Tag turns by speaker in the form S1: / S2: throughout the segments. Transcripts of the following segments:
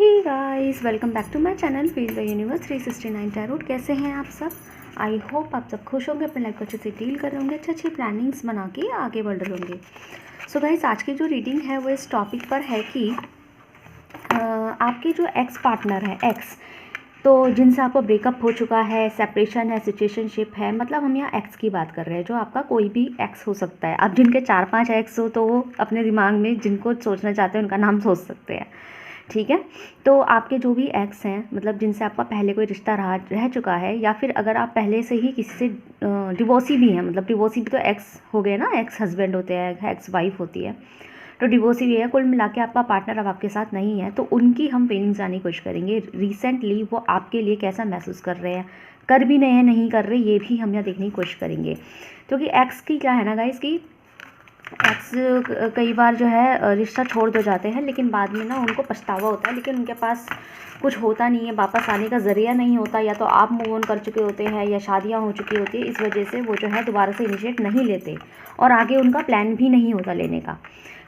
S1: Hey guys, welcome back to my channel feel the universe 369 tarot. कैसे हैं आप सब? आई होप आप सब खुश होंगे, अपने लाइफ को अच्छे से डील कर रहे होंगे, अच्छी प्लानिंग्स बना के आगे बढ़ रहे होंगे। सो गाइस, आज की जो रीडिंग है वो इस टॉपिक पर है कि आपके जो एक्स पार्टनर है, एक्स तो जिनसे आपको ब्रेकअप हो चुका है, सेपरेशन है, सिचुएशनशिप है, मतलब हम यहाँ एक्स की बात कर रहे हैं। जो आपका कोई भी एक्स हो सकता है। अब जिनके 4-5 एक्स हो तो वो अपने दिमाग में जिनको सोचना चाहते हैं उनका नाम सोच सकते हैं, ठीक है। तो आपके जो भी एक्स हैं, मतलब जिनसे आपका पहले कोई रिश्ता रह चुका है, या फिर अगर आप पहले से ही किसी से डिवोर्सी भी हैं, मतलब डिवोर्सी भी तो एक्स हो गए ना, एक्स हस्बैंड होते हैं, एक्स वाइफ होती है, तो डिवोर्सी भी है। कुल मिला के आपका पार्टनर अब आपके साथ नहीं है, तो उनकी हम फीलिंग्स जानने की कोशिश करेंगे। रिसेंटली वो आपके लिए कैसा महसूस कर रहे हैं, कर भी नहीं है, नहीं कर रहे, ये भी हम यहाँ देखने की कोशिश करेंगे। क्योंकि एक्स की क्या है ना गाइस, की एक्स कई बार जो है रिश्ता छोड़ दो जाते हैं, लेकिन बाद में ना उनको पछतावा होता है, लेकिन उनके पास कुछ होता नहीं है, वापस आने का ज़रिया नहीं होता, या तो आप मूव ऑन कर चुके होते हैं या शादियां हो चुकी होती है। इस वजह से वो जो है दोबारा से इनिशिएट नहीं लेते और आगे उनका प्लान भी नहीं होता लेने का।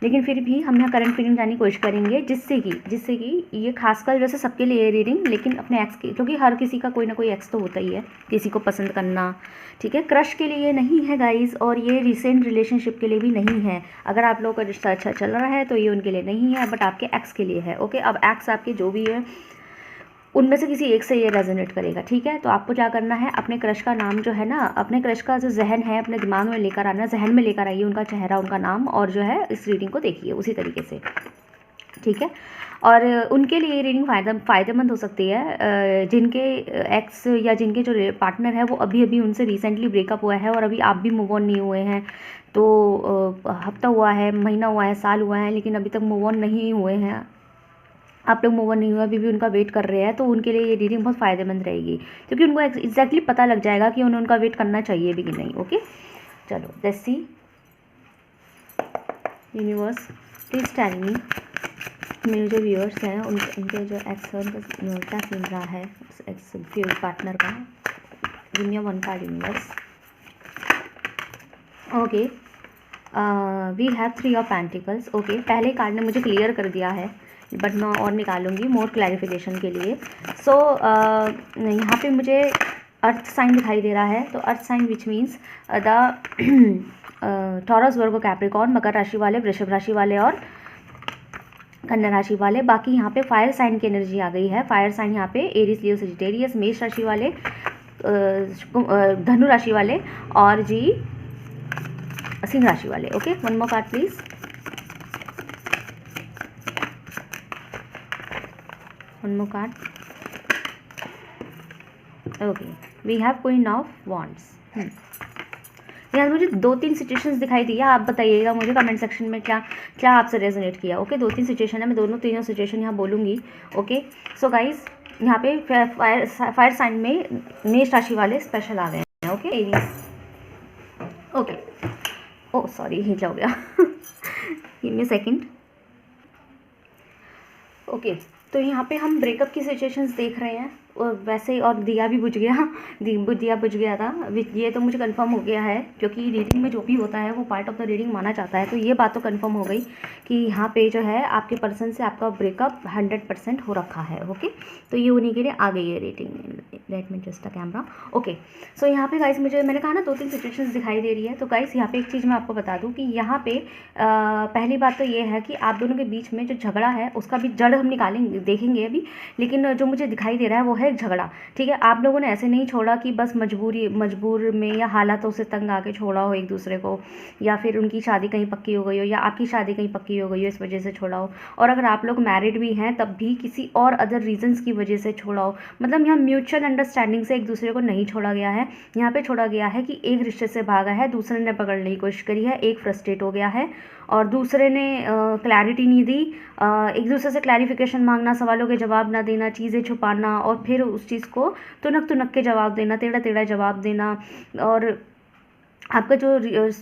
S1: लेकिन फिर भी हम यहाँ करंट फीलिंग जानने की कोशिश करेंगे, जिससे कि ये खासकर वैसे सबके लिए रीडिंग, लेकिन अपने एक्स की, क्योंकि हर किसी का कोई ना कोई एक्स तो होता ही है, किसी को पसंद करना, ठीक है। क्रश के लिए नहीं है गाइस, और ये रिसेंट रिलेशनशिप के लिए भी नहीं है। अगर आप लोगों का रिश्ता अच्छा चल रहा है तो ये उनके लिए नहीं है, बट आपके एक्स के लिए है, ओके। अब एक्स आपके जो भी है उनमें से किसी एक से ये रेजोनेट करेगा, ठीक है। तो आपको क्या करना है, अपने क्रश का नाम जो है ना, अपने क्रश का जो जहन है अपने दिमाग में लेकर आना, जहन में लेकर आइए उनका चेहरा, उनका नाम, और जो है इस रीडिंग को देखिए उसी तरीके से, ठीक है। और उनके लिए ये रीडिंग फ़ायदेमंद हो सकती है जिनके एक्स या जिनके जो पार्टनर है वो अभी अभी उनसे रिसेंटली ब्रेकअप हुआ है और अभी आप भी मूव ऑन नहीं हुए हैं। तो हफ्ता हुआ है, महीना हुआ है, साल हुआ है, लेकिन अभी तक मूव ऑन नहीं हुए हैं, आप लोग मूव ऑन नहीं हुआ, अभी भी उनका वेट कर रहे हैं, तो उनके लिए ये रीडिंग बहुत फ़ायदेमंद रहेगी, क्योंकि उनको एग्जैक्टली पता लग जाएगा कि उन्हें उनका वेट करना चाहिए भी कि नहीं, ओके। चलो let's see, universe please tell me, मेरे जो व्यूअर्स हैं उनके जो एक्स है उनका क्या सीन रहा है, एक्स फ्यूल पार्टनर का। Give me one card universe. Okay, we have 3 of pentacles. Okay, पहले कार्ड ने मुझे क्लियर कर दिया है, बट मैं और निकालूंगी मोर क्लैरिफिकेशन के लिए। सो यहाँ पे मुझे अर्थ साइन दिखाई दे रहा है, तो earth sign which means the Taurus, Virgo, Capricorn, मकर राशि वाले, वृषभ राशि वाले और कन्या राशि वाले। बाकी यहाँ पे फायर साइन की एनर्जी आ गई है। फायर साइन यहाँ पे एरीज, लियो, सजिटेरियस, मेष राशि वाले, धनु राशि वाले और जी सिंह राशि वाले। Okay, one more card please. One more card. Okay, we have queen of wands. यार मुझे 2-3 सिचुएशंस दिखाई दिया, आप बताइएगा मुझे कमेंट सेक्शन में क्या क्या आपसे रेजोनेट किया, ओके। 2-3 सिचुएशन है, मैं तीनों सिचुएशन यहाँ बोलूँगी, ओके। सो गाइज, यहाँ पे फायर साइन में मेष राशि वाले स्पेशल आ गए हैं, okay, Aries. Okay, oh sorry, hit हो गया गिव मी सेकंड। ओके, तो यहाँ पे हम ब्रेकअप की सिचुएशंस देख रहे हैं, और वैसे और दिया भी बुझ गया, दिया बुझ गया था, ये तो मुझे कंफर्म हो गया है, क्योंकि रीडिंग में जो भी होता है वो पार्ट ऑफ द रीडिंग माना जाता है। तो ये बात तो कंफर्म हो गई कि यहाँ पे जो है आपके पर्सन से आपका ब्रेकअप 100% हो रखा है, ओके। तो ये उन्हीं के लिए आ गई है reading. Let me just the camera. Okay, so यहाँ पे गाइस मुझे, मैंने कहा ना 2-3 सिचुएशंस दिखाई दे रही है। तो गाइस यहाँ पे एक चीज़ मैं आपको बता दूँ कि यहाँ पे पहली बात तो ये है कि आप दोनों के बीच में जो झगड़ा है उसका भी जड़ हम निकालेंगे, देखेंगे अभी, लेकिन जो मुझे दिखाई दे रहा है वो है झगड़ा, ठीक है। आप लोगों ने ऐसे नहीं छोड़ा कि बस मजबूर में या हालातों से तंग आके छोड़ा हो एक दूसरे को, या फिर उनकी शादी कहीं पक्की हो गई हो या आपकी शादी कहीं पक्की हो गई हो, इस वजह से छोड़ा हो। और अगर आप लोग मैरिड भी हैं तब भी किसी और अदर रीजंस की वजह से छोड़ा हो, मतलब यहाँ म्यूचुअल अंडरस्टैंडिंग से एक दूसरे को नहीं छोड़ा गया है। यहाँ पे छोड़ा गया है कि एक रिश्ते से भागा है, दूसरे ने पकड़ने की कोशिश करी है, एक फ्रस्ट्रेट हो गया है और दूसरे ने क्लैरिटी नहीं दी। एक दूसरे से क्लैरिफिकेशन मांगना, सवालों के जवाब ना देना, चीज़ें छुपाना, और फिर उस चीज़ को तुनक के जवाब देना, टेढ़ा जवाब देना, और आपका जो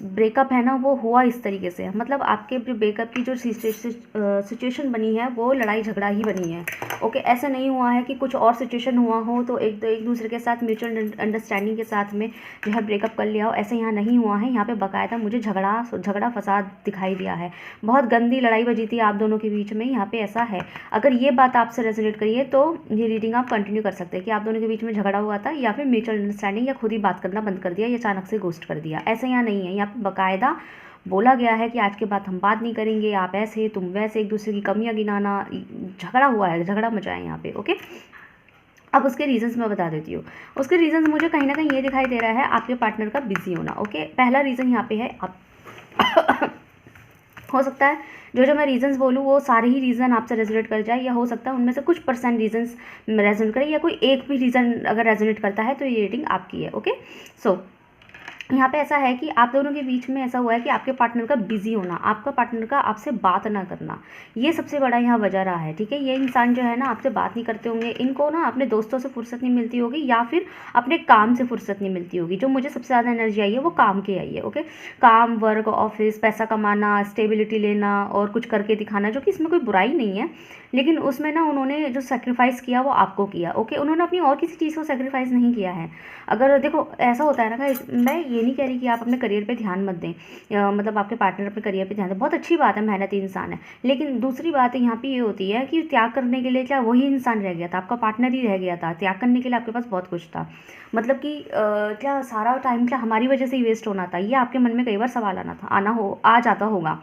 S1: ब्रेकअप है ना वो हुआ इस तरीके से, मतलब आपके ब्रेकअप की जो सिचुएशन बनी है वो लड़ाई झगड़ा ही बनी है। ओके, ऐसा नहीं हुआ है कि कुछ और सिचुएशन हुआ हो तो एक दूसरे के साथ म्यूचुअल अंडरस्टैंडिंग के साथ में जो है ब्रेकअप कर लिया हो, ऐसा यहाँ नहीं हुआ है। यहाँ पे बाकायदा मुझे झगड़ा फसाद दिखाई दिया है, बहुत गंदी लड़ाई बजी थी आप दोनों के बीच में, यहाँ पे ऐसा है। अगर ये बात आपसे रेजोनेट करी है तो ये रीडिंग आप कंटिन्यू कर सकते हैं कि आप दोनों के बीच में झगड़ा हुआ था, या फिर म्यूचुअल अंडरस्टैंडिंग, या खुद ही बात करना बंद कर दिया, या अचानक से घोस्ट कर दिया। ऐसा यहाँ नहीं है, यहाँ पे बाकायदा बोला गया है कि आज के बाद हम बात नहीं करेंगे, आप ऐसे तुम वैसे, एक दूसरे की कमियां गिनाना, झगड़ा हुआ है, झगड़ा मचा है यहाँ पे। ओके, अब उसके रीजंस मैं बता देती हूँ। उसके रीजंस मुझे कहीं ना कहीं ये दिखाई दे रहा है, आपके पार्टनर का बिजी होना। ओके, पहला रीज़न यहाँ पे है आप हो सकता है जो मैं रीजंस बोलूँ वो सारे ही रीज़न आपसे रेजोनेट कर जाए, या हो सकता है उनमें से कुछ परसेंट रीजंस रेजोनेट करे, या कोई एक भी रीज़न अगर रेजोनेट करता है तो ये रीडिंग आपकी है। ओके, सो यहाँ पे ऐसा है कि आप दोनों के बीच में ऐसा हुआ है कि आपके पार्टनर का बिजी होना, आपका पार्टनर का आपसे बात ना करना, ये सबसे बड़ा यहाँ वजह रहा है। ठीक है, ये इंसान जो है ना आपसे बात नहीं करते होंगे, इनको ना अपने दोस्तों से फुर्सत नहीं मिलती होगी, या फिर अपने काम से फुर्सत नहीं मिलती होगी। जो मुझे सबसे ज़्यादा एनर्जी आई है वो काम की आई है। ओके, काम, वर्क, ऑफिस, पैसा कमाना, स्टेबिलिटी लेना और कुछ करके दिखाना, जो कि इसमें कोई बुराई नहीं है, लेकिन उसमें ना उन्होंने जो सेक्रीफाइस किया वो आपको किया। ओके, उन्होंने अपनी और किसी चीज़ को सेक्रीफाइस नहीं किया है। अगर देखो ऐसा होता है ना गाइस, मैं ये नहीं कह रही कि आप अपने करियर पे ध्यान मत दें, मतलब आपके पार्टनर अपने करियर पे ध्यान दें, बहुत अच्छी बात है, मेहनती इंसान है, लेकिन दूसरी बात यहाँ पे ये होती है कि त्याग करने के लिए क्या वही इंसान रह गया था, आपका पार्टनर ही रह गया था, त्याग करने के लिए आपके पास बहुत कुछ था, मतलब कि क्या सारा टाइम क्या हमारी वजह से ही वेस्ट होना था, ये आपके मन में कई बार सवाल आ जाता होगा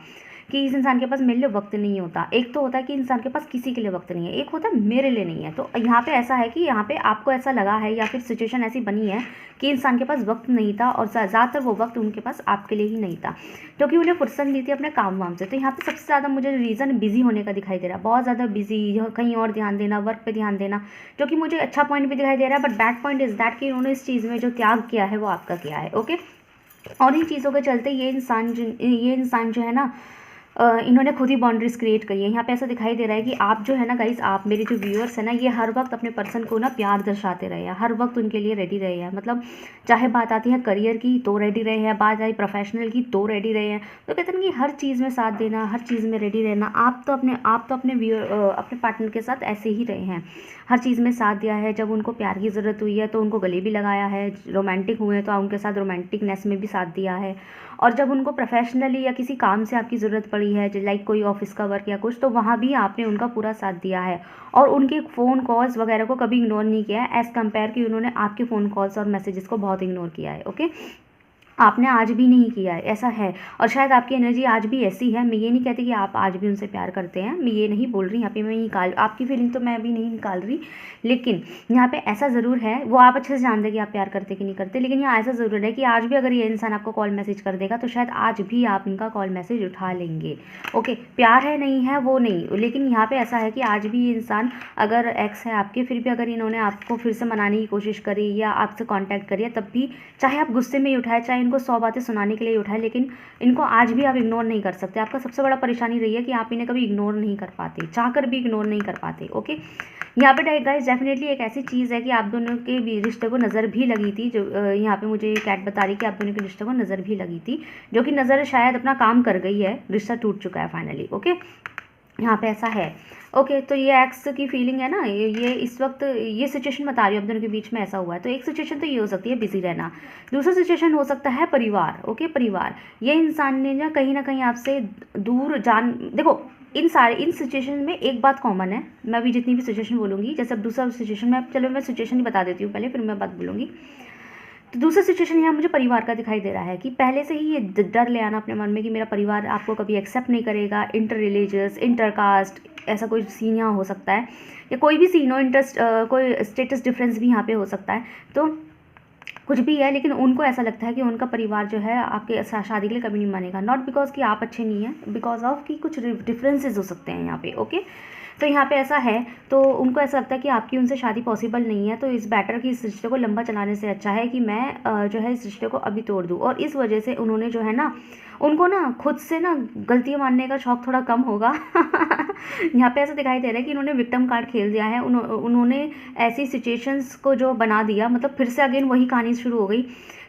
S1: कि इस इंसान के पास मेरे लिए वक्त नहीं होता। एक तो होता है कि इंसान के पास किसी के लिए वक्त नहीं है, एक होता है मेरे लिए नहीं है। तो यहाँ पे ऐसा है कि यहाँ पे आपको ऐसा लगा है, या फिर सिचुएशन ऐसी बनी है कि इंसान के पास वक्त नहीं था, और ज़्यादातर वो वक्त उनके पास आपके लिए ही नहीं था, क्योंकि उन्हें फुर्सत नहीं थी अपने काम वाम से। तो यहाँ पे सबसे ज़्यादा मुझे रीज़न बिजी होने का दिखाई दे रहा है, बहुत ज़्यादा बिजी, कहीं और ध्यान देना, वर्क पे ध्यान देना, जो कि मुझे अच्छा पॉइंट भी दिखाई दे रहा है, but bad point is that कि उन्होंने इस चीज़ में जो त्याग किया है वो आपका किया है। ओके, और इन चीज़ों के चलते ये इंसान जो है ना, इन्होंने खुद ही बाउंड्रीज क्रिएट करी है। यहाँ पे ऐसा दिखाई दे रहा है कि आप जो है ना गाइस, आप मेरे जो व्यूअर्स हैं ना, ये हर वक्त अपने पर्सन को ना प्यार दर्शाते रहे हैं, हर वक्त उनके लिए रेडी रहे हैं, मतलब चाहे बात आती है करियर की तो रेडी रहे हैं, बात आई प्रोफेशनल की तो रेडी रहे हैं। तो कहते हैं कि हर चीज़ में साथ देना, हर चीज़ में रेडी रहना। आप तो अपने पार्टनर के साथ ऐसे ही रहे हैं, हर चीज़ में साथ दिया है। जब उनको प्यार की ज़रूरत हुई है तो उनको गले भी लगाया है, रोमांटिक हुए तो उनके साथ रोमांटिकनेस में भी साथ दिया है, और जब उनको प्रोफेशनली या किसी काम से आपकी ज़रूरत पड़ी है, लाइक कोई ऑफिस का वर्क या कुछ, तो वहाँ भी आपने उनका पूरा साथ दिया है, और उनके फ़ोन कॉल्स वगैरह को कभी इग्नोर नहीं किया है, एज़ कम्पेयर कि उन्होंने आपके फ़ोन कॉल्स और मैसेजेस को बहुत इग्नोर किया है। ओके, आपने आज भी नहीं किया है, ऐसा है। और शायद आपकी एनर्जी आज भी ऐसी है। मैं ये नहीं कहती कि आप आज भी उनसे प्यार करते हैं, मैं ये नहीं बोल रही, यहाँ पे मैं आपकी फीलिंग तो मैं अभी नहीं निकाल रही, लेकिन यहाँ पे ऐसा ज़रूर है, वो आप अच्छे से जानते हैं कि आप प्यार करते कि नहीं करते, लेकिन यहाँ ऐसा ज़रूर है कि आज भी अगर ये इंसान आपको कॉल मैसेज कर देगा तो शायद आज भी आप इनका कॉल मैसेज उठा लेंगे। ओके, प्यार है नहीं है वो नहीं, लेकिन यहाँ पर ऐसा है कि आज भी ये इंसान अगर एक्स है आपके, फिर भी अगर इन्होंने आपको फिर से मनाने की कोशिश करी या आपसे कॉन्टैक्ट करिए, तब भी चाहे आप गुस्से में ही उठाए, चाहे इनको 100 बातें सुनाने के लिए उठाए, लेकिन इनको आज भी आप इग्नोर नहीं कर सकते। आपका सबसे बड़ा परेशानी रही है कि आप इन्हें कभी इग्नोर नहीं कर पाते, चाहकर भी इग्नोर नहीं कर पाते। ओके, यहाँ पे गाइस डेफिनेटली एक ऐसी चीज़ है कि आप दोनों के भी रिश्ते को नज़र भी लगी थी, जो यहाँ पे मुझे कैट बता रही कि आप दोनों के रिश्ते को नज़र भी लगी थी, जो कि नज़र शायद अपना काम कर गई है, रिश्ता टूट चुका है फाइनली। ओके, यहाँ पे ऐसा है। ओके, तो ये एक्स की फीलिंग है ना, ये इस वक्त ये सिचुएशन बता रही हूँ आप दोनों के बीच में ऐसा हुआ है। तो एक सिचुएशन तो ये हो सकती है बिजी रहना, दूसरा सिचुएशन हो सकता है परिवार। ओके, परिवार, ये इंसान ने ना कहीं आपसे दूर देखो इन सिचुएशन में एक बात कॉमन है, मैं अभी जितनी भी सिचुएशन बोलूँगी, जैसे अब दूसरा सिचुएशन में, चलो मैं सिचुएशन ही बता देती हूँ पहले, फिर मैं बात बोलूँगी। तो दूसरा सिचुएशन यहाँ मुझे परिवार का दिखाई दे रहा है कि पहले से ही ये डर ले आना अपने मन में कि मेरा परिवार आपको कभी एक्सेप्ट नहीं करेगा, इंटर रिलीजियस, इंटर कास्ट, ऐसा कोई सीन यहाँ हो सकता है, या कोई भी सीन हो, कोई स्टेटस डिफरेंस भी यहाँ पे हो सकता है। तो कुछ भी है, लेकिन उनको ऐसा लगता है कि उनका परिवार जो है आपके शादी के लिए कभी नहीं मानेगा, नॉट बिकॉज कि आप अच्छे नहीं हैं, बिकॉज ऑफ कि कुछ डिफरेंसेस हो सकते हैं यहाँ पे। ओके, तो यहाँ पे ऐसा है, तो उनको ऐसा लगता है कि आपकी उनसे शादी पॉसिबल नहीं है, तो इस बेटर कि इस रिश्ते को लंबा चलाने से अच्छा है कि मैं जो है इस रिश्ते को अभी तोड़ दूँ। और इस वजह से उन्होंने जो है ना, उनको ना खुद से ना गलतियाँ मानने का शौक थोड़ा कम होगा। यहाँ पे ऐसा दिखाई दे रहा है कि इन्होंने विक्टिम कार्ड खेल दिया है। उन्होंने ऐसी सिचुएशंस को जो बना दिया, मतलब फिर से अगेन वही कहानी शुरू हो गई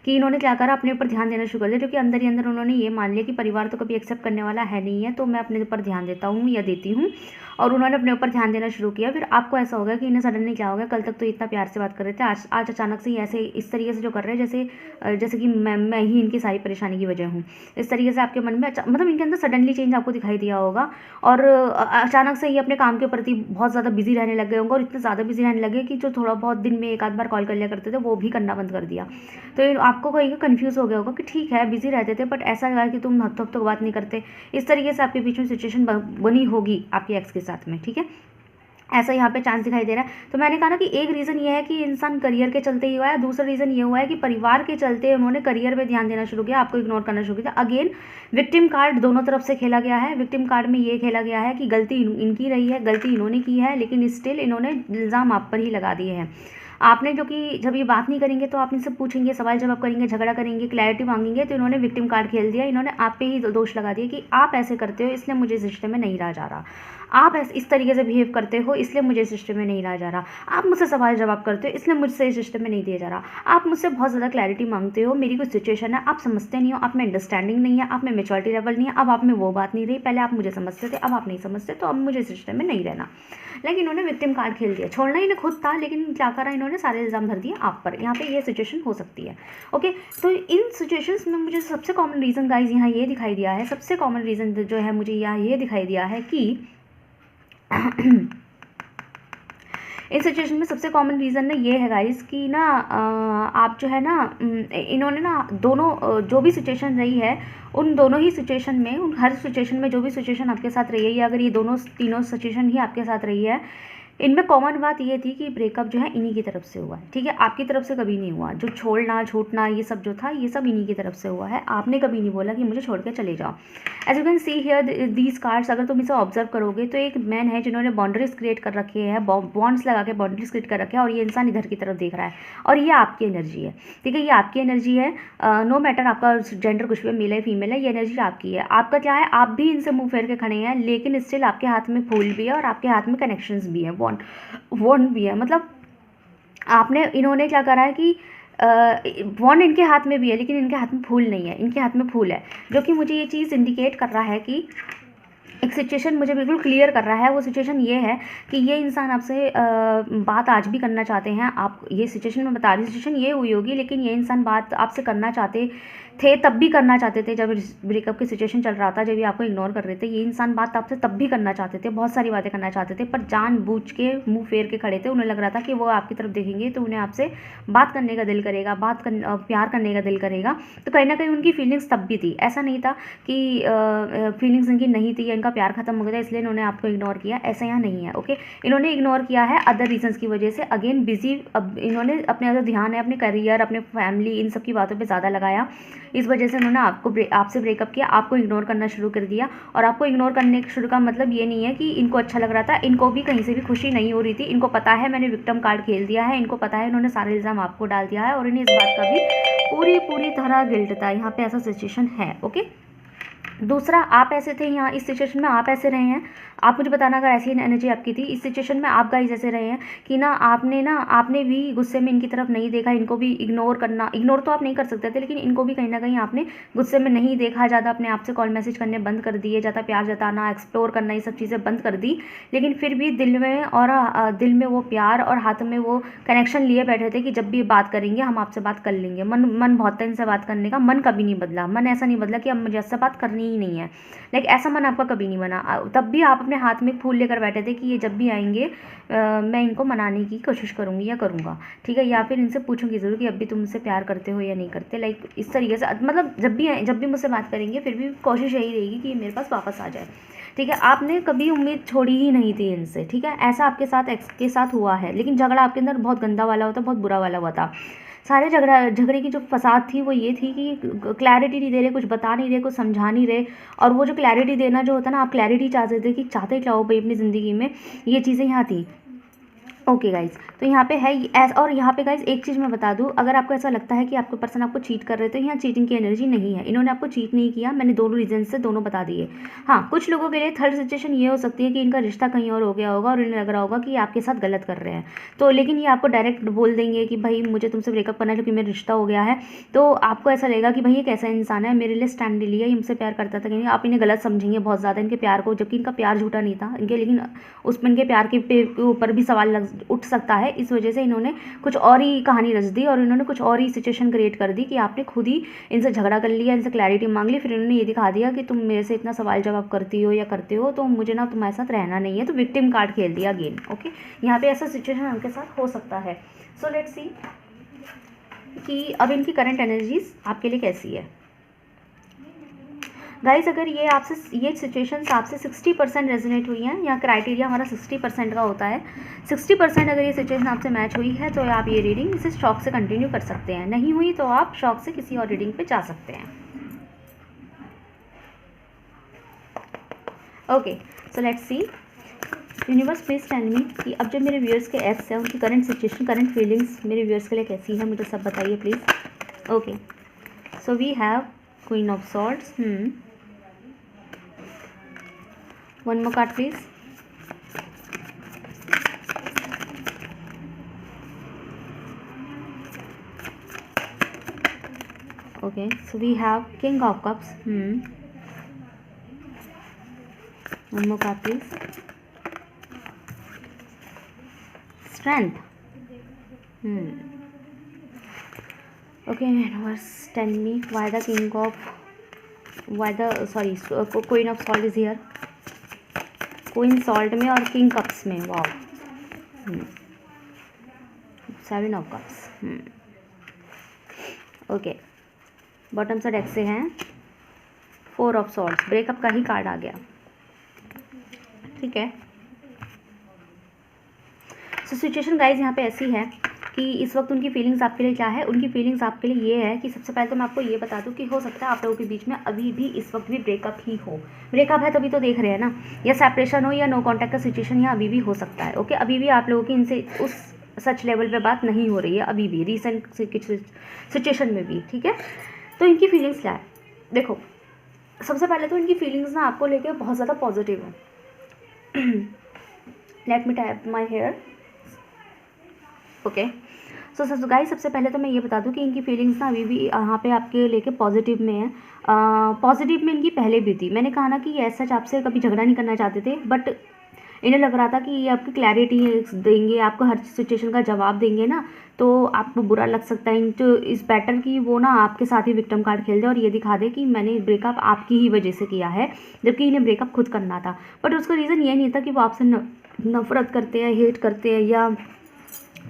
S1: कि इन्होंने क्या करा, अपने ऊपर ध्यान देना शुरू कर दिया, क्योंकि अंदर ही अंदर उन्होंने ये मान लिया कि परिवार तो कभी एक्सेप्ट करने वाला है नहीं है, तो मैं अपने ऊपर ध्यान देता हूँ या देती हूँ। और उन्होंने अपने ऊपर ध्यान देना शुरू किया। फिर आपको ऐसा होगा कि इन्हें सडनली क्या हो गया, कल तक तो इतना प्यार से बात कर रहे थे, आज अचानक से ही ऐसे इस तरीके से जो कर रहे हैं, जैसे कि मैं ही इनकी सारी परेशानी की वजह हूँ। इस तरीके से आपके मन में मतलब इनके अंदर सडनली चेंज आपको दिखाई दिया होगा। और अचानक से ही अपने काम के प्रति बहुत ज़्यादा बिजी रहने लग गए होंगे, और इतने ज़्यादा बिजी रहने लगे कि जो थोड़ा बहुत दिन में एक आध बार कॉल कर लिया करते थे वो भी करना बंद कर दिया। तो आपको कहीं कन्फ्यूज़ हो गया होगा कि ठीक है बिजी रहते थे, बट ऐसा लगा कि तुम हफ्तों हफ्तों बात नहीं करते। इस तरीके से आपके बीच में सिचुएशन बनी होगी आपके एक्स के साथ में, ठीक है। ऐसा यहाँ पे चांस दिखाई दे रहा है। तो मैंने कहा ना कि एक रीज़न ये है कि इंसान करियर के चलते ही हुआ है, दूसरा रीज़न ये हुआ है कि परिवार के चलते उन्होंने करियर पे ध्यान देना शुरू किया, आपको इग्नोर करना शुरू किया। अगेन विक्टिम कार्ड दोनों तरफ से खेला गया है। विक्टिम कार्ड में ये खेला गया है कि गलती इनकी रही है, गलती इन्होंने की है, लेकिन स्टिल इन्होंने इल्ज़ाम आप पर ही लगा दिए हैं। आपने जो कि जब ये बात नहीं करेंगे तो आप इनसे पूछेंगे, सवाल जवाब करेंगे, झगड़ा करेंगे, क्लैरिटी मांगेंगे, तो इन्होंने विक्टिम कार्ड खेल दिया। इन्होंने आप पे ही दोष लगा दिया कि आप ऐसे करते हो इसलिए मुझे इस रिश्ते में नहीं रहा जा रहा, आप इस तरीके से बिहेव करते हो इसलिए मुझे इस रिश्ते में नहीं रहा जा रहा, आप मुझसे सवाल जवाब करते हो इसलिए मुझसे इस रिश्ते में नहीं दिया जा रहा, आप मुझसे बहुत ज़्यादा क्लैरिटी मांगते हो, मेरी कुछ सिचुएशन है आप समझते नहीं हो, आप में अंडरस्टैंडिंग नहीं है, आप में मेच्योरिटी लेवल नहीं है, अब आप में वो बात नहीं रही, पहले आप मुझे समझते थे अब आप नहीं समझते, तो अब मुझे इस रिश्ते में नहीं रहना। लेकिन इन्होंने विक्टिम कार्ड खेल दिया। छोड़ना इन्हें खुद था, लेकिन क्या करा इन्होंने, सारे इल्ज़ाम भर दिए आप पर। यहाँ पे ये सिचुएशन हो सकती है। ओके, तो इन सिचुएशंस में मुझे सबसे कॉमन रीज़न गाइज यहाँ ये दिखाई दिया है, सबसे कॉमन रीज़न जो है मुझे यहाँ ये दिखाई दिया है कि इस सिचुएशन में सबसे कॉमन रीज़न ना ये है गाइस कि ना आप जो है ना इन्होंने ना दोनों जो भी सिचुएशन रही है उन दोनों ही सिचुएशन में, उन हर सिचुएशन में जो भी सिचुएशन आपके साथ रही है, या अगर ये दोनों तीनों सिचुएशन ही आपके साथ रही है, इनमें कॉमन बात ये थी कि ब्रेकअप जो है इन्हीं की तरफ से हुआ है, ठीक है। आपकी तरफ से कभी नहीं हुआ। जो छोड़ना छूटना ये सब जो था ये सब इन्हीं की तरफ से हुआ है। आपने कभी नहीं बोला कि मुझे छोड़ के चले जाओ। As you can see here these cards, अगर तुम इसे ऑब्जर्व करोगे तो एक मैन है जिन्होंने बाउंड्रीज क्रिएट कर रखे हैं, बॉन्ड्स लगा के बाउंड्रीज क्रिएट कर रखे हैं, और ये इंसान इधर की तरफ देख रहा है, और ये आपकी एनर्जी है, ठीक है। ये आपकी एनर्जी है, नो मैटर आपका जेंडर कुछ भी, मेल है फीमेल है, ये एनर्जी आपकी है। आपका क्या है, आप भी इनसे मुँह फेर के खड़े हैं, लेकिन स्टिल आपके हाथ में फूल भी है और आपके हाथ में कनेक्शंस भी हैं, बॉन्ड भी है। मतलब आपने इन्होंने क्या करा है कि बॉन्ड इनके हाथ में भी है, लेकिन इनके हाथ में फूल नहीं है, इनके हाथ में फूल है, जो कि मुझे ये चीज़ इंडिकेट कर रहा है कि एक सिचुएशन मुझे बिल्कुल क्लियर कर रहा है। वो सिचुएशन ये है कि ये इंसान आपसे बात आज भी करना चाहते हैं। आप ये सिचुएशन में बता रही, सिचुएशन ये हुई होगी, लेकिन ये इंसान बात आपसे करना चाहते थे, तब भी करना चाहते थे जब ब्रेकअप की सिचुएशन चल रहा था, जब ये आपको इग्नोर कर रहे थे। ये इंसान बात आपसे तब भी करना चाहते थे, बहुत सारी बातें करना चाहते थे, पर जानबूझ के मुंह फेर के खड़े थे। उन्हें लग रहा था कि वो आपकी तरफ देखेंगे तो उन्हें आपसे बात करने का दिल करेगा, प्यार करने का दिल करेगा। तो कहीं ना कहीं उनकी फीलिंग्स तब भी थी। ऐसा नहीं था कि फीलिंग्स इनकी नहीं थी या इनका प्यार खत्म हो गया था इसलिए इन्होंने आपको इग्नोर किया, ऐसा यहाँ नहीं है। ओके, इन्होंने इग्नोर किया है अदर रीजंस की वजह से। अगेन बिजी, अब इन्होंने अपने जो ध्यान है अपने करियर, अपने फैमिली, इन सब की बातों पे ज़्यादा लगाया। इस वजह से उन्होंने आपसे ब्रेकअप किया, आपको इग्नोर करना शुरू कर दिया। और आपको इग्नोर करने शुरू का मतलब ये नहीं है कि इनको अच्छा लग रहा था, इनको भी कहीं से भी खुशी नहीं हो रही थी। इनको पता है मैंने विक्टिम कार्ड खेल दिया है, इनको पता है इन्होंने सारे इल्ज़ाम आपको डाल दिया है, और इन्हें इस बात का भी पूरी तरह गिल्ट था। यहाँ पे ऐसा सिचुएशन है। ओके, दूसरा, आप ऐसे थे यहाँ, इस सिचुएशन में आप ऐसे रहे हैं। आप मुझे बताना अगर ऐसी एनर्जी आपकी थी। इस सिचुएशन में आप गाइस ऐसे रहे हैं कि आपने भी गुस्से में इनकी तरफ नहीं देखा, इनको भी इग्नोर तो आप नहीं कर सकते थे, लेकिन इनको भी कहीं ना कहीं आपने गुस्से में नहीं देखा, ज़्यादा अपने आप से कॉल मैसेज करने बंद कर दिए, ज़्यादा प्यार जताना, एक्सप्लोर करना, ये सब चीज़ें बंद कर दी। लेकिन फिर भी दिल में वो प्यार और हाथ में वो कनेक्शन लिए बैठे थे कि जब भी बात करेंगे हम आपसे बात कर लेंगे। मन बहुत था इनसे बात करने का, मन कभी नहीं बदला। मन ऐसा नहीं बदला कि अब मुझे इससे बात करनी ही नहीं है, लाइक ऐसा मन आपका कभी नहीं बना। तब भी आप अपने हाथ में फूल लेकर बैठे थे कि ये जब भी आएंगे मैं इनको मनाने की कोशिश करूँगी या करूँगा, ठीक है, या फिर इनसे पूछूंगी ज़रूर कि अब भी तुम मुझसे प्यार करते हो या नहीं करते। लाइक इस तरीके से, मतलब जब भी मुझसे बात करेंगे फिर भी कोशिश यही रहेगी कि ये मेरे पास वापस आ जाए, ठीक है। आपने कभी उम्मीद छोड़ी ही नहीं थी इनसे, ठीक है। ऐसा आपके साथ एक्स के साथ हुआ है, लेकिन झगड़ा आपके अंदर बहुत गंदा वाला होता, बहुत बुरा वाला हुआ था। सारे झगड़े की जो फसाद थी वो ये थी कि क्लैरिटी नहीं दे रहे, कुछ बता नहीं रहे, कुछ समझा नहीं रहे। और वो जो क्लैरिटी देना जो होता है ना, आप क्लैरिटी चाहते थे कि चाहते क्या हो भाई अपनी ज़िंदगी में, ये चीज़ें यहाँ थी। ओके गाइज, तो यहाँ पे है और यहाँ पे गाइज एक चीज़ मैं बता दूँ, अगर आपको ऐसा लगता है कि आपको पर्सन आपको चीट कर रहे थे, यहाँ चीटिंग की एनर्जी नहीं है, इन्होंने आपको चीट नहीं किया। मैंने दोनों रीजन से दोनों बता दिए। हाँ, कुछ लोगों के लिए थर्ड सिचुएशन ये हो सकती है कि इनका रिश्ता कहीं और हो गया होगा और इन्हें लग रहा होगा कि आपके साथ गलत कर रहे हैं, तो लेकिन ये आपको डायरेक्ट बोल देंगे कि भाई मुझे तुमसे ब्रेकअप करना है क्योंकि मेरा रिश्ता हो गया है। तो आपको ऐसा लगेगा कि भाई ये कैसा इंसान है, मेरे लिए स्टैंड लिया, ये मुझसे प्यार करता था, कहीं आप इन्हें गलत समझेंगे बहुत ज़्यादा इनके प्यार को, जबकि इनका प्यार झूठा नहीं था इनके, लेकिन उसमें इनके प्यार के ऊपर भी सवाल उठ सकता है। इस वजह से इन्होंने कुछ और ही कहानी रच दी और इन्होंने कुछ और ही सिचुएशन क्रिएट कर दी कि आपने खुद ही इनसे झगड़ा कर लिया, इनसे क्लैरिटी मांग ली, फिर इन्होंने ये दिखा दिया कि तुम मेरे से इतना सवाल जवाब करती हो या करते हो तो मुझे ना तुम्हारे साथ रहना नहीं है, तो विक्टिम कार्ड खेल दिया गेम। ओके, यहाँ पे ऐसा सिचुएशन उनके साथ हो सकता है। सो लेट्स सी कि अब इनकी करंट एनर्जीज आपके लिए कैसी है। गाइस, अगर ये सिचुएशंस आपसे 60% रेजोनेट हुई हैं, या क्राइटेरिया हमारा 60% का होता है, 60% अगर ये सिचुएशन आपसे मैच हुई है तो आप ये रीडिंग इसे शॉक से कंटिन्यू कर सकते हैं, नहीं हुई तो आप शॉक से किसी और रीडिंग पे जा सकते हैं। Okay, so let's see. Universe please tell me कि अब जो मेरे व्यूअर्स के एक्स है उनकी करंट सिचुएशन, करंट फीलिंग्स मेरे व्यूअर्स के लिए कैसी है, मुझे सब बताइए please. Okay, so we have queen of swords. One more card please. Okay, so we have King of Cups. One more card please. Strength. Okay, universe, tell me why the Queen of Swords is here. Queen salt में और king cups में, wow. 7 of cups. Okay, bottom से deck से हैं 4 of swords, breakup का ही card आ गया। ठीक है, सो सिचुएशन गाइज यहाँ पे ऐसी है कि इस वक्त उनकी फीलिंग्स आपके लिए क्या है। उनकी फीलिंग्स आपके लिए ये है कि सबसे पहले तो मैं आपको ये बता दूं कि हो सकता है आप लोगों के बीच में अभी भी इस वक्त भी ब्रेकअप ही हो। ब्रेकअप है तभी तो देख रहे हैं ना, या सेपरेशन हो या नो कांटेक्ट का सिचुएशन यहाँ अभी भी हो सकता है। ओके, अभी भी आप लोगों की इनसे उस सच लेवल पे बात नहीं हो रही है अभी भी, रिसेंट सिचुएशन में भी। ठीक है, तो इनकी फीलिंग्स क्या है, देखो सबसे पहले तो इनकी फीलिंग्स ना आपको लेके बहुत ज़्यादा पॉजिटिव है। Let me tap my hair. Okay, so guys, सबसे पहले तो मैं ये बता दूं कि इनकी फीलिंग्स ना अभी भी यहाँ पे आपके लेके पॉजिटिव में है। पॉजिटिव में इनकी पहले भी थी। मैंने कहा ना कि ये सच आपसे कभी झगड़ा नहीं करना चाहते थे, बट इन्हें लग रहा था कि ये आपकी क्लैरिटी देंगे, आपको हर सिचुएशन का जवाब देंगे ना, तो आपको बुरा लग सकता है। तो इस बेटर कि वो ना आपके साथ ही विक्टिम कार्ड खेल दे और ये दिखा दे कि मैंने ब्रेकअप आपकी ही वजह से किया है, जबकि इन्हें ब्रेकअप खुद करना था। बट उसका रीज़न ये नहीं था कि वो आपसे नफरत करते हैं, हेट करते हैं, या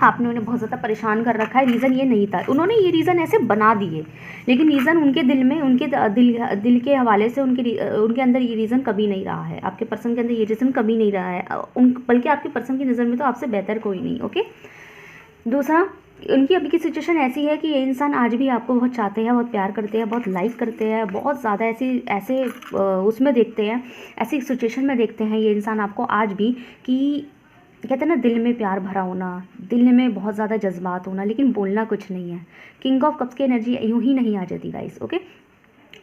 S1: आपने उन्हें बहुत ज़्यादा परेशान कर रखा है। रीज़न ये नहीं था, उन्होंने ये रीज़न ऐसे बना दिए, लेकिन रीज़न उनके दिल में, उनके दिल के हवाले से उनके अंदर ये रीज़न कभी नहीं रहा है। आपके पर्सन के अंदर ये रीज़न कभी नहीं रहा है, बल्कि आपके पर्सन की नज़र में तो आपसे बेहतर कोई नहीं। ओके, दूसरा, उनकी अभी की सिचुएशन ऐसी है कि ये इंसान आज भी आपको बहुत चाहते हैं, बहुत प्यार करते हैं, बहुत लाइक करते हैं, बहुत ज़्यादा ऐसे उसमें देखते हैं, ऐसी सिचुएशन में देखते हैं ये इंसान आपको आज भी, कि कहते हैं ना दिल में प्यार भरा होना, दिल में बहुत ज़्यादा जज्बात होना, लेकिन बोलना कुछ नहीं है। किंग ऑफ कप्स की एनर्जी यूँ ही नहीं आ जाती गाइस। ओके,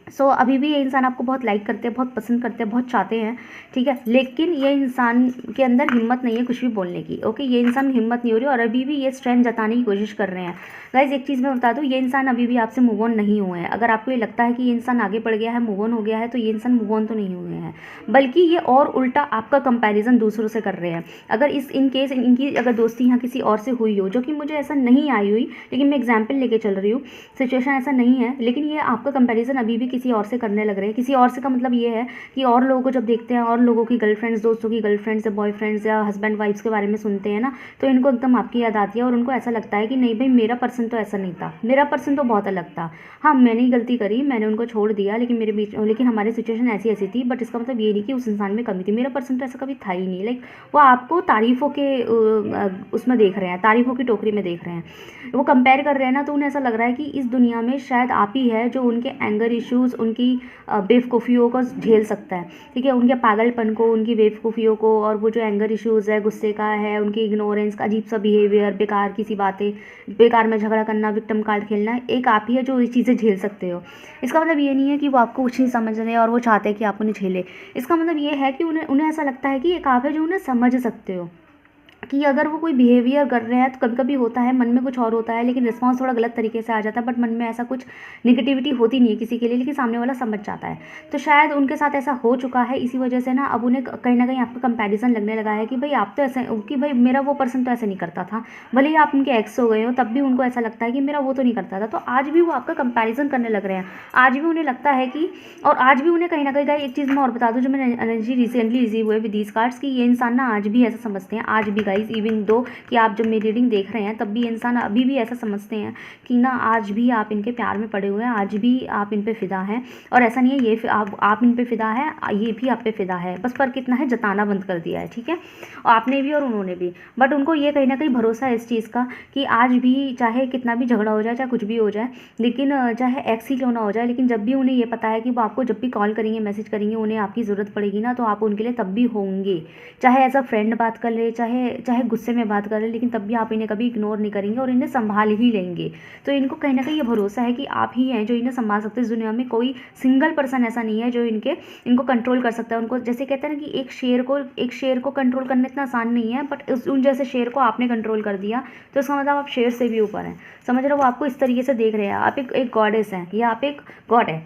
S1: सो अभी भी ये इंसान आपको बहुत लाइक करते हैं, बहुत पसंद करते हैं, बहुत चाहते हैं। ठीक है, लेकिन ये इंसान के अंदर हिम्मत नहीं है कुछ भी बोलने की। ओके, ये इंसान हिम्मत नहीं हो रही और अभी भी ये स्ट्रेंथ जताने की कोशिश कर रहे हैं। गाइस, एक चीज़ मैं बता दूँ, ये इंसान अभी भी आपसे मूव ऑन नहीं हुए हैं। अगर आपको ये लगता है कि ये इंसान आगे बढ़ गया है, मूव ऑन हो गया है, तो ये इंसान मूव ऑन तो नहीं हुए हैं, बल्कि ये और उल्टा आपका कंपैरिजन दूसरों से कर रहे हैं। अगर इन केस इनकी अगर दोस्ती यहाँ किसी और से हुई हो, जो कि मुझे ऐसा नहीं आई हुई, लेकिन मैं एग्जाम्पल लेके चल रही हूँ, सिचुएशन ऐसा नहीं है, लेकिन ये आपका कंपैरिजन अभी भी किसी और से करने लग रहे हैं। किसी और से का मतलब ये है कि और लोगों को जब देखते हैं, और लोगों की गर्लफ्रेंड्स, दोस्तों की गर्लफ्रेंड्स या बॉयफ्रेंड्स या हस्बैंड वाइफ्स के बारे में सुनते हैं ना, तो इनको एकदम आपकी याद आती है और उनको ऐसा लगता है कि नहीं भाई, मेरा पर्सन तो ऐसा नहीं था, मेरा पर्सन तो बहुत अलग था। हाँ, मैंने ही गलती करी, मैंने उनको छोड़ दिया, लेकिन हमारी सिचुएशन ऐसी ऐसी थी, बट इसका मतलब ये नहीं कि उस इंसान में कमी थी। मेरा पर्सन तो ऐसा कभी था ही नहीं। लाइक वो आपको तारीफ़ों के उसमें देख रहे हैं, तारीफ़ों की टोकरी में देख रहे हैं, वो कंपेयर कर रहे हैं ना, तो उन्हें ऐसा लग रहा है कि इस दुनिया में शायद आप ही है जो उनके एंगर इश्यूज़, उनकी बेवकूफ़ियों को झेल सकता है। ठीक है, उनके पागलपन को, उनकी बेवकूफ़ियों को, और वो जो एंगर इश्यूज़ है, गुस्से का है, उनकी इग्नोरेंस का, अजीब सा बिहेवियर, बेकार की सी बातें, बेकार में झगड़ा करना, विक्टिम कार्ड खेलना, एक आप ही है जो ये चीज़ें झेल सकते हो। इसका मतलब ये नहीं है कि वो आपको कुछ नहीं समझ रहे और वो चाहते हैं कि आप उन्हें झेले। इसका मतलब ये है कि उन्हें ऐसा लगता है कि एक आप है जो उन्हें समझ सकते हो, कि अगर वो कोई बिहेवियर कर रहे हैं तो कभी कभी होता है मन में कुछ और होता है, लेकिन रिस्पांस थोड़ा गलत तरीके से आ जाता है, बट मन में ऐसा कुछ नेगेटिविटी होती नहीं है किसी के लिए, लेकिन सामने वाला समझ जाता है। तो शायद उनके साथ ऐसा हो चुका है, इसी वजह से ना अब उन्हें कहीं ना कहीं आपका कंपैरिजन लगने लगा है कि भाई आप तो ऐसे, कि भाई मेरा वो पर्सन तो ऐसे नहीं करता था। भले ही आप उनके एक्स हो गए हो, तब भी उनको ऐसा लगता है कि मेरा वो तो नहीं करता था। तो आज भी वो आपका कंपैरिजन करने लग रहे हैं। आज भी उन्हें लगता है कि, और आज भी उन्हें कहीं ना कहीं एक चीज़ मैं और बता दूँ जो मैंने एनर्जी रिसेंटली रिसीव हुए विद दीज कार्ड्स, कि ये इंसान ना आज भी ऐसा समझते हैं, आज भी गाइज, इवन दो कि आप जब मेरी रीडिंग देख रहे हैं तब भी इंसान अभी भी ऐसा समझते हैं कि ना आज भी आप इनके प्यार में पड़े हुए हैं, आज भी आप इन पे फिदा हैं। और ऐसा नहीं है ये आप इन पे फिदा है, ये भी आप पे फिदा है, बस फ़र्क इतना है जताना बंद कर दिया है। ठीक है, और आपने भी और उन्होंने भी, बट उनको ये कहीं ना कहीं भरोसा है इस चीज़ का कि आज भी चाहे कितना भी झगड़ा हो जाए, चाहे कुछ भी हो जाए, लेकिन चाहे एक्स ही क्यों ना हो जाए, लेकिन जब भी उन्हें ये पता है कि वो आपको जब भी कॉल करेंगे, मैसेज करेंगे, उन्हें आपकी ज़रूरत पड़ेगी ना, तो आप उनके लिए तब भी होंगे। चाहे एज अ फ्रेंड बात कर ले, चाहे गुस्से में बात कर ले, लेकिन तब भी आप इन्हें कभी इग्नोर नहीं करेंगे और इन्हें संभाल ही लेंगे। तो इनको कहीं ना कहीं ये भरोसा है कि आप ही हैं जो इन्हें संभाल सकते हैं। इस दुनिया में कोई सिंगल पर्सन ऐसा नहीं है जो इनको कंट्रोल कर सकता है। उनको जैसे कहते हैं ना कि एक शेर को कंट्रोल करना इतना आसान नहीं है, बट उन जैसे शेर को आपने कंट्रोल कर दिया तो इसका मतलब आप शेर से भी ऊपर हैं। समझ रहे हो, वो आपको इस तरीके से देख रहे हैं, आप एक गॉडेस हैं या आप एक गॉड है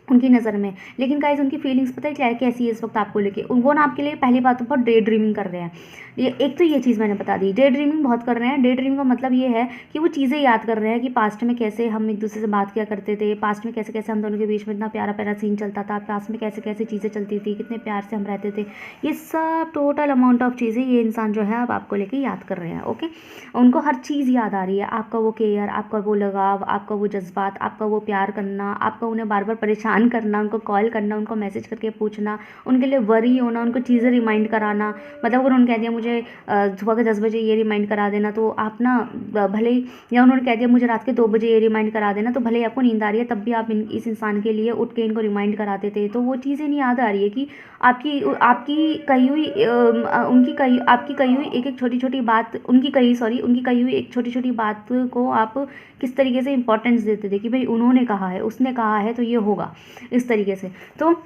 S1: उनकी नज़र में। लेकिन गाइस उनकी फीलिंग्स पता है क्या है, कैसी है इस वक्त आपको लेके, वो ना आपके लिए पहली बात तो बहुत डे ड्रीमिंग कर रहे हैं। एक तो ये चीज़ मैंने बता दी, डे ड्रीमिंग बहुत कर रहे हैं। डे ड्रीमिंग का मतलब ये है कि वो चीज़ें याद कर रहे हैं कि पास्ट में कैसे हम एक दूसरे से बात किया करते थे, पास्ट में कैसे कैसे हम दोनों के बीच में इतना प्यारा प्यारा सीन चलता था, पास्ट में कैसे कैसे चीज़ें चलती थी, कितने प्यार से हम रहते थे। ये सब टोटल अमाउंट ऑफ चीज़ें ये इंसान जो है अब आपको लेके याद कर रहे हैं। ओके, उनको हर चीज़ याद आ रही है, आपका वो केयर, आपका वो लगाव, आपका वो जज्बात, आपका वो प्यार करना, आपका उन्हें बार बार परेशान करना, उनको कॉल करना, उनको मैसेज करके पूछना, उनके लिए वरी होना, उनको चीज़ें रिमाइंड कराना। मतलब अगर उन्होंने कह दिया मुझे सुबह के 10 बजे ये रिमाइंड करा देना, तो आप ना भले ही, या उन्होंने कह दिया मुझे रात के 2 बजे ये रिमाइंड करा देना, तो भले ही आपको नींद आ रही है तब भी आप इस इंसान के लिए उठ के इनको रिमाइंड कराते थे। तो वो चीज़ें नहीं याद आ रही है कि आपकी कही हुई आपकी कही हुई एक छोटी छोटी बात, उनकी कही हुई एक छोटी छोटी बात को आप किस तरीके से इंपॉर्टेंस देते थे कि भाई उन्होंने कहा है, उसने कहा है, तो ये होगा इस तरीके से। तो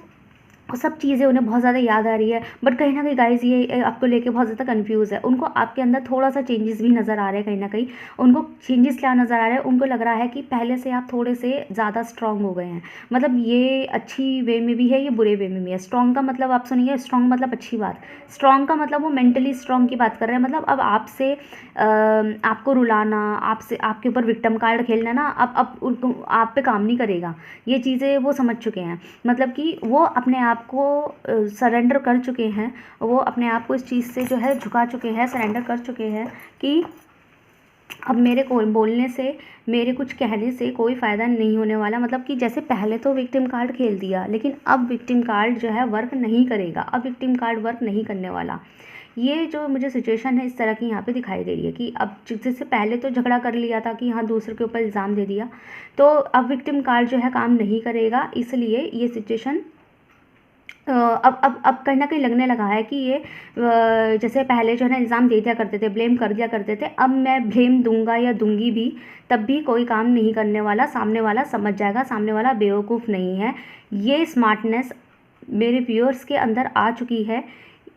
S1: सब चीज़ें उन्हें बहुत ज़्यादा याद आ रही है, बट कहीं ना कहीं गाइस ये आपको लेके बहुत ज़्यादा कंफ्यूज है। उनको आपके अंदर थोड़ा सा चेंजेस भी नज़र आ रहे हैं। कहीं ना कहीं उनको चेंजेस क्या नज़र आ रहा है, उनको लग रहा है कि पहले से आप थोड़े से ज़्यादा स्ट्रांग हो गए हैं। मतलब ये अच्छी वे में भी है, ये बुरे वे में भी है। स्ट्रांग का मतलब आप सुनिए, स्ट्रांग मतलब अच्छी बात, स्ट्रांग का मतलब वो मेंटली स्ट्रांग की बात कर रहे हैं। मतलब अब आपसे आपको रुलाना, आपसे आपके ऊपर विक्टिम कार्ड खेलना ना अब आप पे काम नहीं करेगा। ये चीज़ें वो समझ चुके हैं, मतलब कि वो अपने आप को सरेंडर कर चुके हैं, वो अपने आप को इस चीज़ से जो है झुका चुके हैं, सरेंडर कर चुके हैं कि अब मेरे को बोलने से, मेरे कुछ कहने से कोई फ़ायदा नहीं होने वाला। मतलब कि जैसे पहले तो विक्टिम कार्ड खेल दिया, लेकिन अब विक्टिम कार्ड जो है वर्क नहीं करेगा, अब विक्टिम कार्ड वर्क नहीं करने वाला। ये जो मुझे सिचुएशन है इस तरह की यहाँ पे दिखाई दे रही है कि अब जैसे पहले तो झगड़ा कर लिया था कि हाँ दूसरे के ऊपर इल्ज़ाम दे दिया, तो अब विक्टिम कार्ड जो है काम नहीं करेगा। इसलिए ये सिचुएशन अब कहीं ना कहीं लगने लगा है कि ये जैसे पहले जो है ना इल्ज़ाम दे दिया करते थे, ब्लेम कर दिया करते थे, अब मैं ब्लेम दूंगा या दूंगी भी, तब भी कोई काम नहीं करने वाला। सामने वाला समझ जाएगा, सामने वाला बेवकूफ़ नहीं है। ये स्मार्टनेस मेरे व्यूअर्स के अंदर आ चुकी है।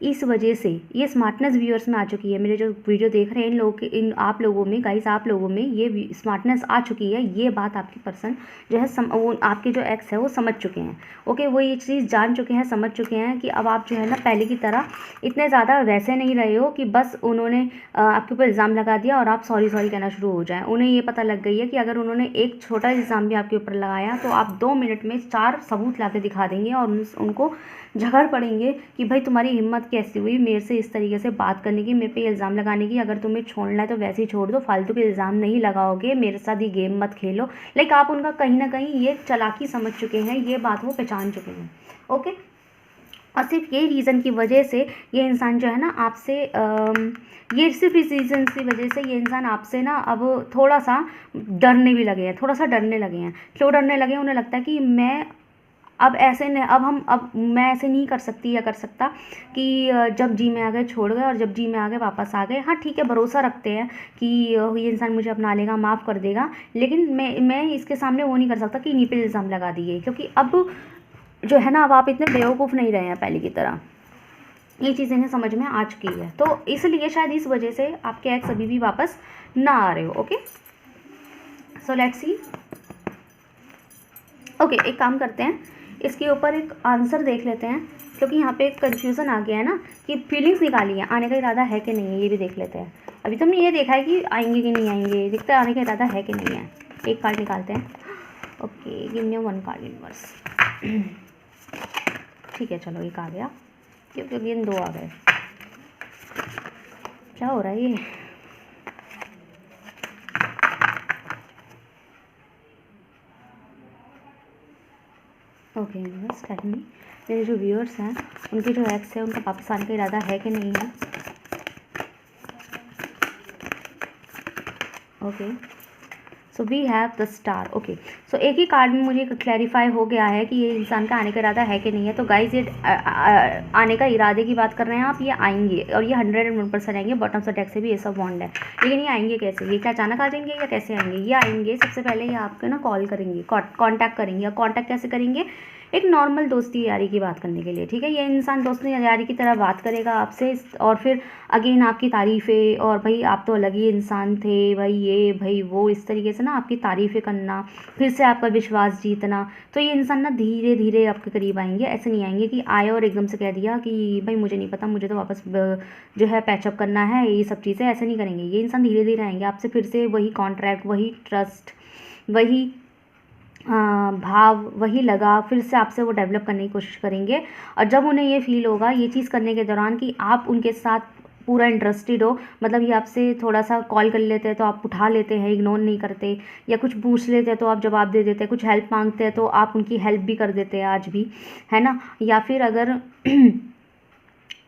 S1: इस वजह से ये स्मार्टनेस व्यूअर्स में आ चुकी है। मेरे जो वीडियो देख रहे हैं इन लोगों के, इन आप लोगों में गाइस, आप लोगों में ये स्मार्टनेस आ चुकी है। ये बात आपकी पर्सन जो है वो आपके जो एक्स है वो समझ चुके हैं। ओके, वो ये चीज़ जान चुके हैं, समझ चुके हैं कि अब आप जो है ना पहले की तरह इतने ज़्यादा वैसे नहीं रहे हो कि बस उन्होंने आपके ऊपर इल्ज़ाम लगा दिया और आप सॉरी सॉरी कहना शुरू हो जाएं। उन्हें ये पता लग गई है कि अगर उन्होंने एक छोटा इल्ज़ाम भी आपके ऊपर लगाया तो आप 2 मिनट में 4 सबूत ला के दिखा देंगे और उनको झगड़ पड़ेंगे कि भाई तुम्हारी हिम्मत कैसी हुई मेरे से इस तरीके से बात करने की, मेरे पे इल्ज़ाम लगाने की। अगर तुम्हें छोड़ना है तो वैसे ही छोड़ दो, फालतू के इल्ज़ाम नहीं लगाओगे, मेरे साथ ये गेम मत खेलो। लाइक आप उनका कहीं ना कहीं ये चालाकी समझ चुके हैं, ये बात वो पहचान चुके हैं। ओके, और सिर्फ यही रीज़न की वजह से ये इंसान जो है ना आपसे ये सिर्फ इस रीज़न की वजह से ये इंसान आपसे ना अब थोड़ा सा डरने भी लगे हैं, थोड़ा सा डरने लगे हैं। क्यों डरने लगे हैं? उन्हें लगता है कि मैं अब ऐसे नहीं, अब मैं ऐसे नहीं कर सकती या कर सकता कि जब जी में आ गए छोड़ गए और जब जी में आ गए वापस आ गए। हाँ ठीक है, भरोसा रखते हैं कि ये इंसान मुझे अपना लेगा, माफ़ कर देगा, लेकिन मैं इसके सामने वो नहीं कर सकता कि इन्हीं पे इल्ज़ाम लगा दिए, क्योंकि अब जो है ना अब आप इतने बेवकूफ़ नहीं रहे हैं पहले की तरह। ये चीज़ इन्हें समझ में आ चुकी है, तो इसलिए शायद इस वजह से आपके एक्स अभी भी वापस ना आ रहे हो। Okay, so let's C. Okay, एक काम करते हैं, इसके ऊपर एक आंसर देख लेते हैं, क्योंकि यहाँ पे एक कन्फ्यूज़न आ गया है ना कि फीलिंग्स निकाली है, आने का इरादा है कि नहीं है, ये भी देख लेते हैं। अभी तो हमने ये देखा है कि आएंगे कि नहीं आएंगे, दिखता है आने का इरादा है कि नहीं है। एक कार्ड निकालते हैं। Okay, give me 1 card universe. ठीक है, चलो एक आ गया, क्योंकि अगेन 2 आ गए। क्या हो रहा है ये? ओके यूनिवर्स, टेल मी, मेरे जो व्यूअर्स हैं उनके जो एक्स है उनका वापस आने का इरादा है कि नहीं है। Okay, so we have the star. Okay, so एक ही कार्ड में मुझे क्लैरिफाई हो गया है कि ये इंसान का आने का इरादा है कि नहीं है। तो गाइज ये आने का इरादे की बात कर रहे हैं आप, ये आएंगे और ये 101% आएंगे। बॉटम से डेक से भी ये सब बॉन्ड है, लेकिन ये आएंगे कैसे? ये क्या अचानक आ जाएंगे या कैसे आएंगे? ये आएंगे सबसे पहले ये आपके ना कॉल करेंगे, कॉन्टैक्ट करेंगे। या कॉन्टैक्ट कैसे करेंगे? एक नॉर्मल दोस्ती यारी की बात करने के लिए, ठीक है। ये इंसान दोस्ती यारी की तरह बात करेगा आपसे और फिर अगेन आपकी तारीफ़ें, और भाई आप तो अलग ही इंसान थे, भाई ये भाई वो, इस तरीके से ना आपकी तारीफ़ें करना, फिर से आपका विश्वास जीतना। तो ये इंसान ना धीरे धीरे आपके करीब आएंगे, ऐसे नहीं आएंगे कि आए और एकदम से कह दिया कि भाई मुझे नहीं पता, मुझे तो वापस जो है पैचअप करना है, ये सब चीज़ें ऐसे नहीं करेंगे। ये इंसान धीरे धीरे आएंगे आपसे, फिर से वही कॉन्ट्रैक्ट, वही ट्रस्ट, वही भाव, वही लगा, फिर से आपसे वो डेवलप करने की कोशिश करेंगे। और जब उन्हें ये फील होगा ये चीज़ करने के दौरान कि आप उनके साथ पूरा इंटरेस्टेड हो, मतलब ये आपसे थोड़ा सा कॉल कर लेते हैं तो आप उठा लेते हैं, इग्नोर नहीं करते, या कुछ पूछ लेते हैं तो आप जवाब दे देते हैं, कुछ हेल्प मांगते हैं तो आप उनकी हेल्प भी कर देते हैं आज भी, है ना। या फिर अगर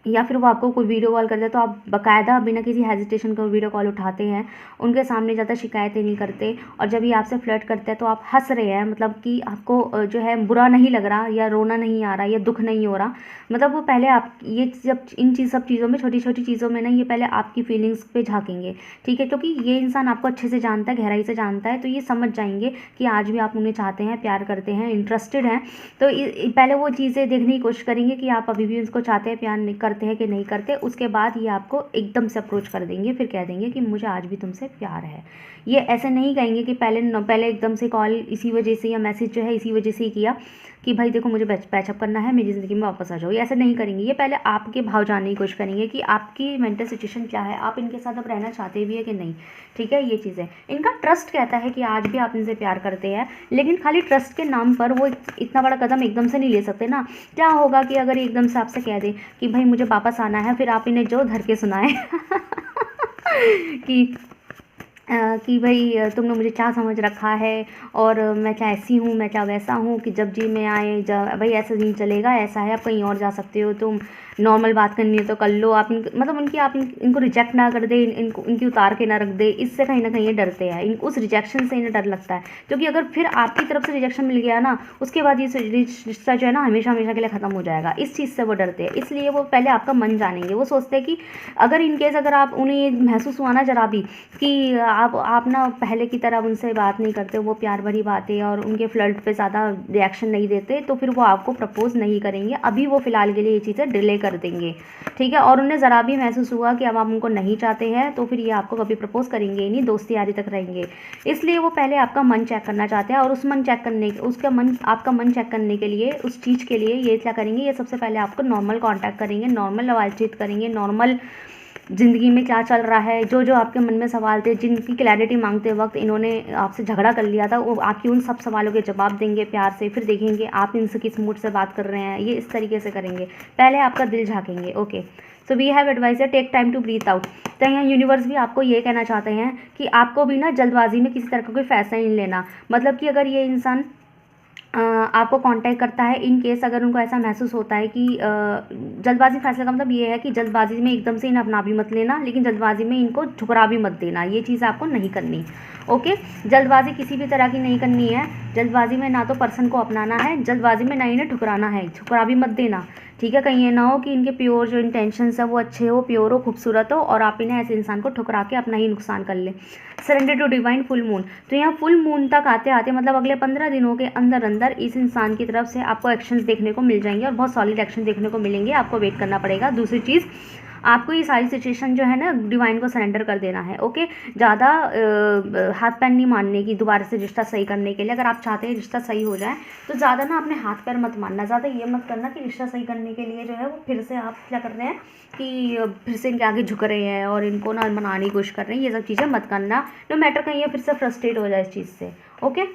S1: या फिर वो आपको कोई वीडियो कॉल करते हैं तो आप बाकायदा बिना किसी हेजिटेशन का वीडियो कॉल उठाते हैं, उनके सामने ज़्यादा शिकायतें नहीं करते। और जब ये आपसे फ्लर्ट करते हैं तो आप हंस रहे हैं, मतलब कि आपको जो है बुरा नहीं लग रहा, या रोना नहीं आ रहा, या दुख नहीं हो रहा। मतलब वो पहले आप ये जब सब चीज़ों में, छोटी छोटी चीज़ों में ना, ये पहले आपकी फीलिंग्स पे झाँकेंगे, ठीक है। क्योंकि ये इंसान आपको अच्छे से जानता है, गहराई से जानता है, तो ये समझ जाएंगे कि आज भी आप उन्हें चाहते हैं, प्यार करते हैं, इंटरेस्टेड हैं। तो पहले वो चीज़ें देखने की कोशिश करेंगे कि आप अभी भी उसको चाहते हैं, प्यार करते हैं कि नहीं करते। उसके बाद ये आपको एकदम से अप्रोच कर देंगे, फिर कह देंगे कि मुझे आज भी तुमसे प्यार है। ये ऐसे नहीं कहेंगे कि पहले एकदम से कॉल इसी वजह से या मैसेज जो है इसी वजह से ही किया कि भाई देखो मुझे पैचअप करना है, मेरी ज़िंदगी में वापस आ जाओ। ये ऐसे नहीं करेंगे, ये पहले आपके भाव जानने की कोशिश करेंगे कि आपकी मेंटल सिचुएशन क्या है, आप इनके साथ अब रहना चाहते भी है कि नहीं, ठीक है। ये चीज़ें, इनका ट्रस्ट कहता है कि आज भी आप इनसे प्यार करते हैं, लेकिन खाली ट्रस्ट के नाम पर वो इतना बड़ा कदम एकदम से नहीं ले सकते ना। क्या होगा कि अगर एकदम से आपसे कह दें कि भाई मुझे वापस आना है, फिर आप इन्हें जो धर के सुनाए कि भाई तुमने मुझे क्या समझ रखा है, और मैं क्या ऐसी हूँ, मैं क्या वैसा हूँ, कि जब जी में आए भाई ऐसा नहीं चलेगा, ऐसा है, आप कहीं और जा सकते हो, तुम नॉर्मल बात करनी है तो कर लो। आप मतलब इनको रिजेक्ट ना कर दे, इनकी उतार के ना रख दे, इससे कहीं ना कहीं ये डरते हैं, उस रिजेक्शन से इन्हें डर लगता है। क्योंकि अगर फिर आपकी तरफ से रिजेक्शन मिल गया ना, उसके बाद ये रिश्ता जो है ना हमेशा हमेशा के लिए ख़त्म हो जाएगा। इस चीज़ से वो डरते हैं, इसलिए वो पहले आपका मन जानेंगे। वो सोचते हैं कि अगर इनकेस अगर आप उन्हें ये महसूस हुआ ना जरा भी कि आप ना पहले की तरह उनसे बात नहीं करते, वो प्यार भरी बातें और उनके फ्लर्ट पे ज़्यादा रिएक्शन नहीं देते, तो फिर वो आपको प्रपोज़ नहीं करेंगे। अभी वो फ़िलहाल के लिए ये चीज़ें डिले कर देंगे, ठीक है। और उन्हें ज़रा भी महसूस हुआ कि अब आप उनको नहीं चाहते हैं तो फिर ये आपको कभी प्रपोज करेंगे ही नहीं, दोस्ती यारी तक रहेंगे। इसलिए वो पहले आपका मन चेक करना चाहते हैं, और उस मन चेक करने आपका मन चेक करने के लिए, उस चीज़ के लिए ये क्या करेंगे, ये सबसे पहले आपको नॉर्मल कॉन्टैक्ट करेंगे, नॉर्मल बातचीत करेंगे, नॉर्मल ज़िंदगी में क्या चल रहा है, जो जो आपके मन में सवाल थे, जिनकी क्लैरिटी मांगते वक्त इन्होंने आपसे झगड़ा कर लिया था, वो आपकी उन सब सवालों के जवाब देंगे प्यार से। फिर देखेंगे आप इनसे किस मूड से बात कर रहे हैं, ये इस तरीके से करेंगे, पहले आपका दिल झाँकेंगे। Okay, so we have advisor take time to breathe out. तो यहाँ यूनिवर्स भी आपको ये कहना चाहते हैं कि आपको भी ना जल्दबाजी में किसी तरह का कोई फैसला नहीं लेना। मतलब कि अगर ये इंसान आपको कांटेक्ट करता है, इन केस अगर उनको ऐसा महसूस होता है कि जल्दबाजी फैसले का मतलब ये है कि जल्दबाजी में एकदम से इन्हें अपना भी मत लेना, लेकिन जल्दबाजी में इनको ठुकरा भी मत देना, ये चीज़ आपको नहीं करनी। ओके, जल्दबाजी किसी भी तरह की नहीं करनी है। जल्दबाजी में ना तो पर्सन को अपनाना है, जल्दबाजी में ना इन्हें ठुकराना है, ठुकरा भी मत देना, ठीक है। कहीं ये ना हो कि इनके प्योर जो इंटेंशंस है वो अच्छे हो, प्योर हो, खूबसूरत हो, और आप इन्हें ऐसे इंसान को ठुकरा के अपना ही नुकसान कर ले। Surrender to divine full moon. तो यहाँ फुल मून तक आते आते मतलब अगले 15 दिनों के अंदर अंदर इस इंसान की तरफ से आपको एक्शंस देखने को मिल जाएंगे, और बहुत सॉलिड एक्शन देखने को मिलेंगे। आपको वेट करना पड़ेगा। दूसरी चीज़, आपको ये सारी सिचुएशन जो है ना डिवाइन को सरेंडर कर देना है। ओके, ज़्यादा हाथ पैर नहीं मारने की दोबारा से रिश्ता सही करने के लिए। अगर आप चाहते हैं रिश्ता सही हो जाए तो ज़्यादा ना अपने हाथ पैर मत मारना, ज़्यादा ये मत करना कि रिश्ता सही करने के लिए जो है वो फिर से आप क्या कर रहे हैं कि फिर से इनके आगे झुक रहे हैं और इनको ना मनाने की कोशिश कर रहे हैं। ये सब चीज़ें मत करना, नो मैटर कहीं ये फिर से फ्रस्ट्रेट हो जाए इस चीज़ से। ओके,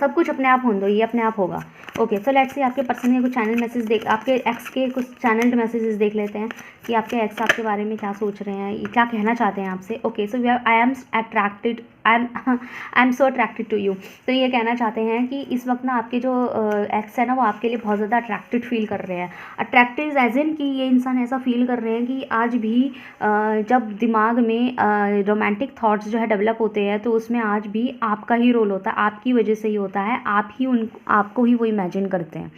S1: सब कुछ अपने आप होने दो, ये अपने आप होगा। ओके, सो लेट्स सी आपके पर्सन के कुछ चैनल मैसेज देख, आपके एक्स के कुछ चैनल्ड मैसेजेस देख लेते हैं कि आपके एक्स आपके बारे में क्या सोच रहे हैं, क्या कहना चाहते हैं आपसे। Okay, so I am so attracted to you. तो ये कहना चाहते हैं कि इस वक्त ना आपके जो एक्स है ना वो आपके लिए बहुत ज़्यादा अट्रैक्टेड फील कर रहे हैं। अट्रैक्टेड एज इन कि ये इंसान ऐसा फील कर रहे हैं कि आज भी जब दिमाग में रोमांटिक थॉट्स जो है डेवलप होते हैं तो उसमें आज भी आपका ही रोल होता है, आपकी वजह से ही होता है, आपको ही वो इमेजिन करते हैं।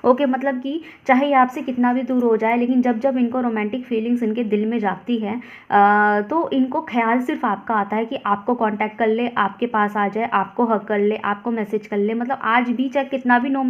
S1: ओके, मतलब कि चाहे ये आपसे कितना भी दूर हो जाए, लेकिन जब जब इनको रोमांटिक फीलिंग्स इनके दिल में जागती है तो इनको ख्याल सिर्फ आपका आता है कि आपको कांटेक्ट कर ले, आपके पास आ जाए, आपको हक कर ले, आपको मैसेज कर ले। मतलब आज भी चाहे कितना भी नो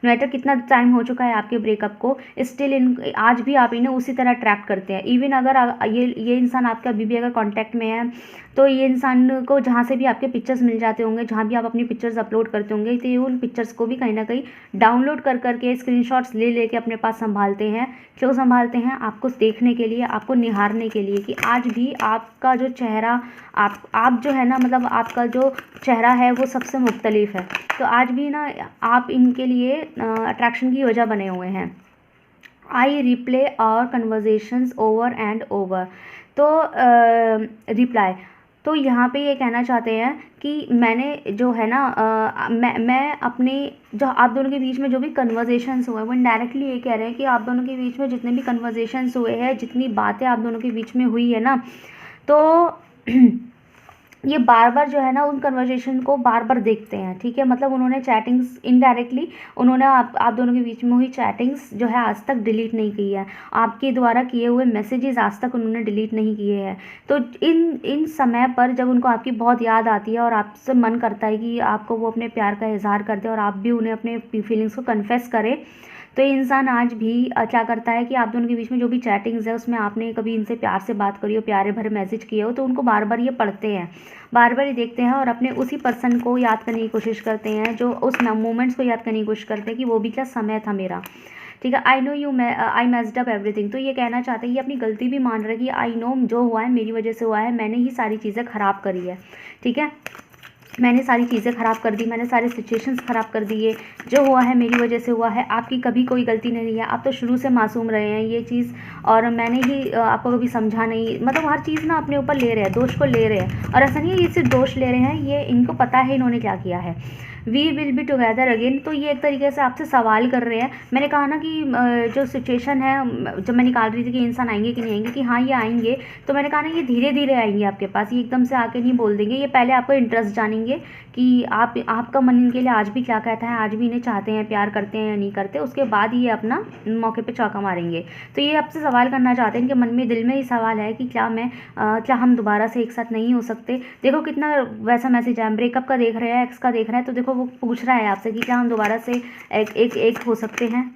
S1: मैटर कितना टाइम हो चुका है आपके ब्रेकअप को, स्टिल आज भी आप इन्हें उसी तरह अट्रैक्ट करते हैं। इवन अगर ये इंसान आपका अभी भी अगर कॉन्टैक्ट में है तो ये इंसान को जहाँ से भी आपके पिक्चर्स मिल जाते होंगे, जहाँ भी आप अपनी पिक्चर्स अपलोड करते होंगे, तो ये उन पिक्चर्स को भी कहीं ना कहीं डाउनलोड कर करके स्क्रीनशॉट्स ले लेके अपने पास संभालते हैं। क्यों संभालते हैं? आपको देखने के लिए, आपको निहारने के लिए कि आज भी आपका जो चेहरा, आप जो है ना, मतलब आपका जो चेहरा है वो सबसे मुख्तलिफ है। तो आज भी ना आप इनके लिए अट्रैक्शन की वजह बने हुए हैं। आई रिप्ले और कन्वर्जेशंस ओवर एंड ओवर। तो रिप्लाई, तो यहाँ पे ये कहना चाहते हैं कि मैंने जो है ना मैं अपने जो आप दोनों के बीच में जो भी कन्वर्जेशंस हुए वो इनडायरेक्टली ये कह रहे हैं कि आप दोनों के बीच में जितने भी कन्वर्जेशंस हुए हैं, जितनी बातें आप दोनों के बीच में हुई है ना, तो ये बार बार जो है ना उन कन्वर्जेशन को बार बार देखते हैं। ठीक है, मतलब उन्होंने चैटिंग्स इनडायरेक्टली उन्होंने आप दोनों के बीच में हुई चैटिंग्स जो है आज तक डिलीट नहीं की है, आपके द्वारा किए हुए मैसेजेस आज तक उन्होंने डिलीट नहीं किए हैं। तो इन समय पर जब उनको आपकी बहुत याद आती है और आपसे मन करता है कि आपको वो अपने प्यार का इजहार कर दे और आप भी उन्हें अपने फीलिंग्स को कन्फेस करें, तो ये इंसान आज भी क्या करता है कि आप दोनों के बीच में जो भी चैटिंग्स है उसमें आपने कभी इनसे प्यार से बात करी हो, प्यारे भरे मैसेज किए हो, तो उनको बार बार ये पढ़ते हैं, बार बार ये देखते हैं और अपने उसी पर्सन को याद करने की कोशिश करते हैं, जो उस मोमेंट्स को याद करने की कोशिश करते हैं कि वो भी क्या समय था मेरा। ठीक है, I know you I messed up everything. तो ये कहना चाहते हैं, ये अपनी गलती भी मान रहे हैं कि आई नो जो हुआ है मेरी वजह से हुआ है, मैंने ही सारी चीज़ें ख़राब करी है। ठीक है, मैंने सारी चीज़ें ख़राब कर दी, मैंने सारे सिचुएशंस ख़राब कर दिए, जो हुआ है मेरी वजह से हुआ है, आपकी कभी कोई गलती नहीं है, आप तो शुरू से मासूम रहे हैं ये चीज़, और मैंने ही आपको कभी समझा नहीं। मतलब हर चीज़ ना अपने ऊपर ले रहे हैं, दोष को ले रहे हैं, और ऐसा नहीं है ये सिर्फ दोष ले रहे हैं, ये इनको पता है इन्होंने क्या किया है। We will be together again, तो ये एक तरीके से आपसे सवाल कर रहे हैं। मैंने कहा ना कि जो सिचुएशन है जब मैं निकाल रही थी कि इंसान आएंगे कि नहीं आएंगे, कि हाँ ये आएंगे, तो मैंने कहा ना ये धीरे धीरे आएंगे आपके पास, ये एकदम से आके नहीं बोल देंगे, ये पहले आपको इंटरेस्ट जानेंगे कि आपका मन इनके लिए आज भी क्या कहता है, आज भी इन्हें चाहते हैं, प्यार करते हैं या नहीं करते, उसके बाद ये अपना मौके पे चौका मारेंगे। तो ये आपसे सवाल करना चाहते हैं कि मन में दिल में ही सवाल है कि क्या हम दोबारा से एक साथ नहीं हो सकते। देखो कितना वैसा मैसेज है, ब्रेकअप का देख रहे हैं, एक्स का देख रहे हैं, तो देखो वो पूछ रहा है आपसे कि क्या हम दोबारा से एक हो सकते हैं।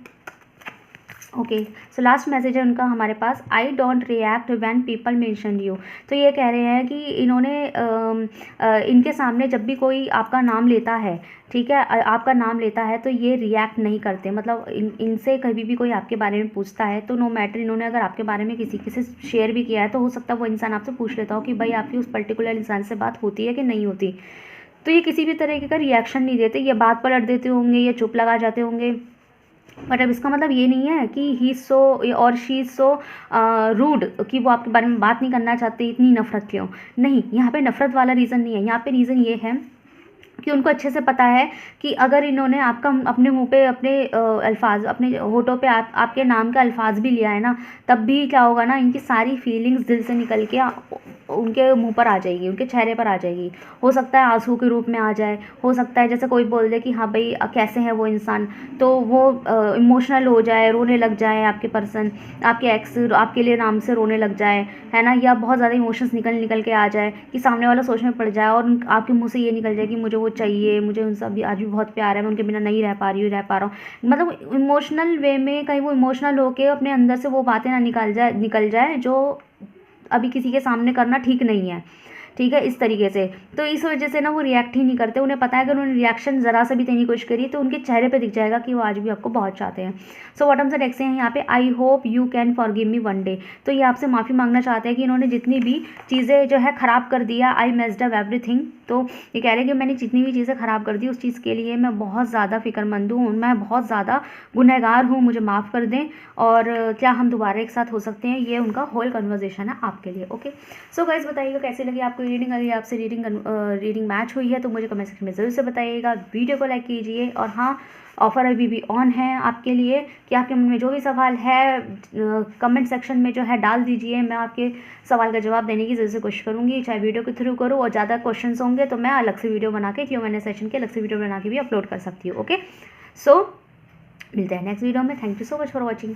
S1: ओके, सो लास्ट मैसेज है उनका हमारे पास, I don't react when people mention you. तो ये कह रहे हैं कि इन्होंने इनके सामने जब भी कोई आपका नाम लेता है, ठीक है, आपका नाम लेता है तो ये रिएक्ट नहीं करते। मतलब इनसे कभी भी कोई आपके बारे में पूछता है तो नो मैटर इन्होंने अगर आपके बारे में किसी से शेयर भी किया है तो हो सकता है वो इंसान आपसे पूछ लेता हो कि भाई आपकी उस पर्टिकुलर इंसान से बात होती है कि नहीं होती। तो ये किसी भी तरीके का रिएक्शन नहीं देते, ये बात पलट देते होंगे या चुप लगा जाते होंगे। बट अब इसका मतलब ये नहीं है कि ही सो और शी सो रूड कि वो आपके बारे में बात नहीं करना चाहते, इतनी नफरत क्यों। नहीं, यहाँ पे नफरत वाला रीज़न नहीं है, यहाँ पे रीज़न ये है कि उनको अच्छे से पता है कि अगर इन्होंने आपका अपने मुंह पे अपने अल्फाज, अपने होठों पे आपके नाम का अल्फाज भी लिया है ना, तब भी क्या होगा ना, इनकी सारी फीलिंग्स दिल से निकल के उनके मुंह पर आ जाएगी, उनके चेहरे पर आ जाएगी। हो सकता है आंसू के रूप में आ जाए, हो सकता है जैसे कोई बोल दे कि हाँ भाई कैसे हैं वो इंसान, तो वो इमोशनल हो जाए, रोने लग जाए, आपके पर्सन, आपके एक्स आपके लिए नाम से रोने लग जाए, है ना, या बहुत ज़्यादा इमोशंस निकल के आ जाए कि सामने वाला सोच में पड़ जाए और आपके मुंह से ये निकल जाए कि मुझे वो चाहिए, मुझे उनसे अभी आज भी बहुत प्यार है, मैं उनके बिना नहीं रह पा रहा हूँ। मतलब इमोशनल वे में कहीं वो इमोशनल होके अपने अंदर से वो बातें ना निकल जाए जो अभी किसी के सामने करना ठीक नहीं है, ठीक है, इस तरीके से। तो इस वजह से ना वो रिएक्ट ही नहीं करते, उन्हें पता है कि उन्होंने रिएक्शन ज़रा सा भी देने की कोशिश करी तो उनके चेहरे पे दिख जाएगा कि वो आज भी आपको बहुत चाहते हैं। सो व्हाट हम से टेक्स्ट हैं यहाँ पे, I hope you can forgive me one day. तो ये आपसे माफ़ी मांगना चाहते हैं कि इन्होंने जितनी भी चीज़ें जो है ख़राब कर दिया, आई मेस्ड अप एवरीथिंग। तो ये कह रहे हैं कि मैंने जितनी भी चीज़ें ख़राब कर दी उस चीज़ के लिए मैं बहुत ज़्यादा फ़िक्रमंद हूँ, मैं बहुत ज़्यादा गुनहगार हूँ, मुझे माफ़ कर दें और क्या हम दोबारा एक साथ हो सकते हैं। ये उनका होल कन्वर्जेशन है आपके लिए। ओके, सो गाइस बताइएगा कैसी लगी आपको रीडिंग। अगर आपसे रीडिंग मैच हुई है तो मुझे कमेंट सेक्शन में ज़रूर से बताइएगा। वीडियो को लाइक कीजिए और हाँ, ऑफ़र अभी भी ऑन है आपके लिए कि आपके मन में जो भी सवाल है कमेंट सेक्शन में जो है डाल दीजिए, मैं आपके सवाल का जवाब देने की ज़रूर से कोशिश करूँगी, चाहे वीडियो के थ्रू करूँ, और ज़्यादा क्वेश्चंस होंगे तो मैं अलग से वीडियो बना के Q&A सेशन की अलग से वीडियो बना के भी अपलोड कर सकती हूँ। ओके, सो मिलते हैं नेक्स्ट वीडियो में। Thank you so much for watching.